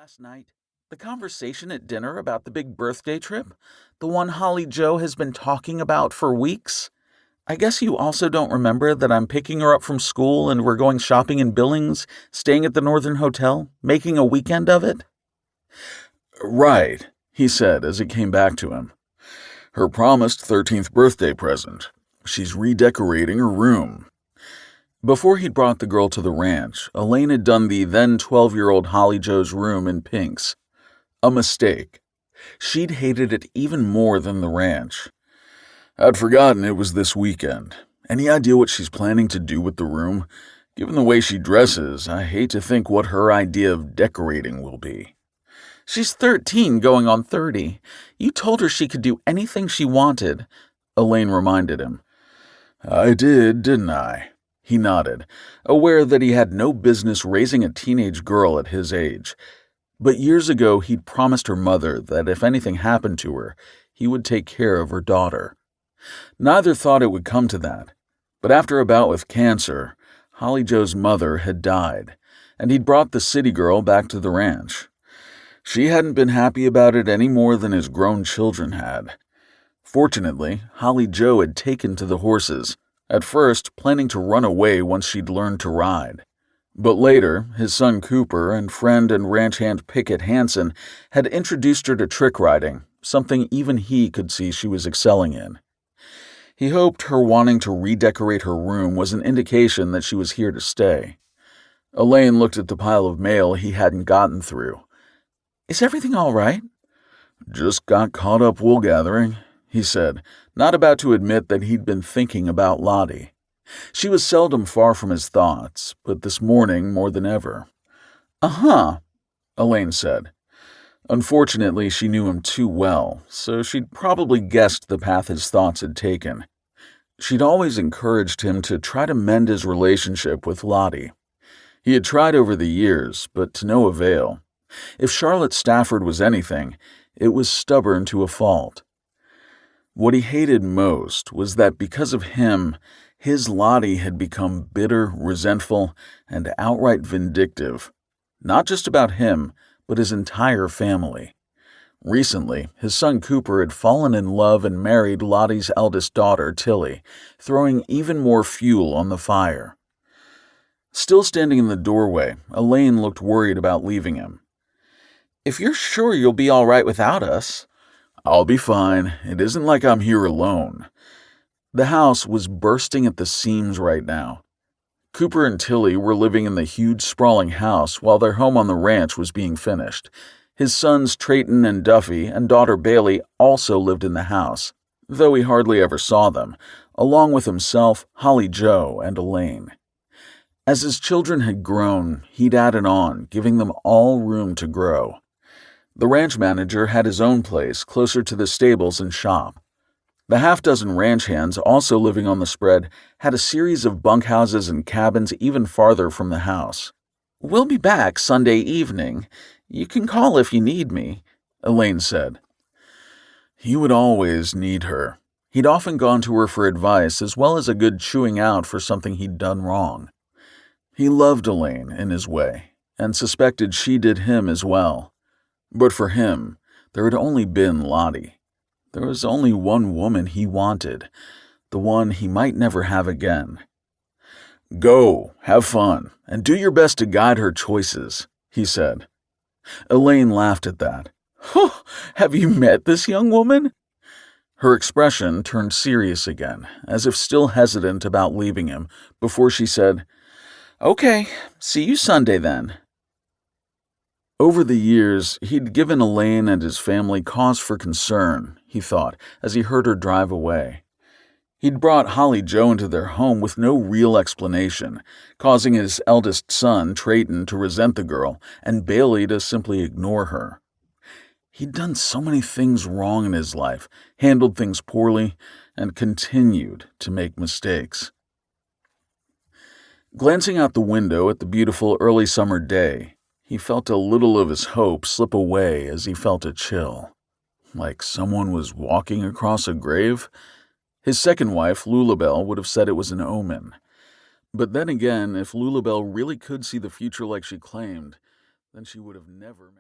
last night? The conversation at dinner about the big birthday trip? The one Holly Joe has been talking about for weeks? I guess you also don't remember that I'm picking her up from school and we're going shopping in Billings, staying at the Northern Hotel, making a weekend of it? Right, he said as it came back to him. Her promised 13th birthday present. She's redecorating her room. Before he'd brought the girl to the ranch, Elaine had done the then 12-year-old Holly Joe's room in pinks. A mistake. She'd hated it even more than the ranch. I'd forgotten it was this weekend. Any idea what she's planning to do with the room? Given the way she dresses, I hate to think what her idea of decorating will be. She's 13 going on 30. You told her she could do anything she wanted, Elaine reminded him. I did, didn't I? He nodded, aware that he had no business raising a teenage girl at his age. But years ago he'd promised her mother that if anything happened to her, he would take care of her daughter. Neither thought it would come to that, but after a bout with cancer, Holly Joe's mother had died, and he'd brought the city girl back to the ranch. She hadn't been happy about it any more than his grown children had. Fortunately, Holly Joe had taken to the horses, at first planning to run away once she'd learned to ride. But later, his son Cooper and friend and ranch hand Pickett Hansen had introduced her to trick riding, something even he could see she was excelling in. He hoped her wanting to redecorate her room was an indication that she was here to stay. Elaine looked at the pile of mail he hadn't gotten through. Is everything all right? Just got caught up wool gathering, he said, not about to admit that he'd been thinking about Lottie. She was seldom far from his thoughts, but this morning more than ever. Uh-huh, Elaine said. Unfortunately, she knew him too well, so she'd probably guessed the path his thoughts had taken. She'd always encouraged him to try to mend his relationship with Lottie. He had tried over the years, but to no avail. If Charlotte Stafford was anything, it was stubborn to a fault. What he hated most was that because of him, his Lottie had become bitter, resentful, and outright vindictive. Not just about him, but his entire family. Recently, his son Cooper had fallen in love and married Lottie's eldest daughter, Tilly, throwing even more fuel on the fire. Still standing in the doorway, Elaine looked worried about leaving him. If you're sure you'll be all right without us. I'll be fine. It isn't like I'm here alone. The house was bursting at the seams right now. Cooper and Tilly were living in the huge, sprawling house while their home on the ranch was being finished. His sons Trayton and Duffy and daughter Bailey also lived in the house, though he hardly ever saw them, along with himself, Holly Joe, and Elaine. As his children had grown, he'd added on, giving them all room to grow. The ranch manager had his own place closer to the stables and shop. The half-dozen ranch hands also living on the spread had a series of bunkhouses and cabins even farther from the house. We'll be back Sunday evening. You can call if you need me, Elaine said. He would always need her. He'd often gone to her for advice as well as a good chewing out for something he'd done wrong. He loved Elaine in his way and suspected she did him as well. But for him, there had only been Lottie. There was only one woman he wanted, the one he might never have again. Go, have fun, and do your best to guide her choices, he said. Elaine laughed at that. Oh, have you met this young woman? Her expression turned serious again, as if still hesitant about leaving him, before she said, Okay, see you Sunday then. Over the years, he'd given Elaine and his family cause for concern, he thought, as he heard her drive away. He'd brought Holly Joe into their home with no real explanation, causing his eldest son, Trayton, to resent the girl, and Bailey to simply ignore her. He'd done so many things wrong in his life, handled things poorly, and continued to make mistakes. Glancing out the window at the beautiful early summer day, he felt a little of his hope slip away as he felt a chill. Like someone was walking across a grave? His second wife, Lulabelle, would have said it was an omen. But then again, if Lulabelle really could see the future like she claimed, then she would have never married.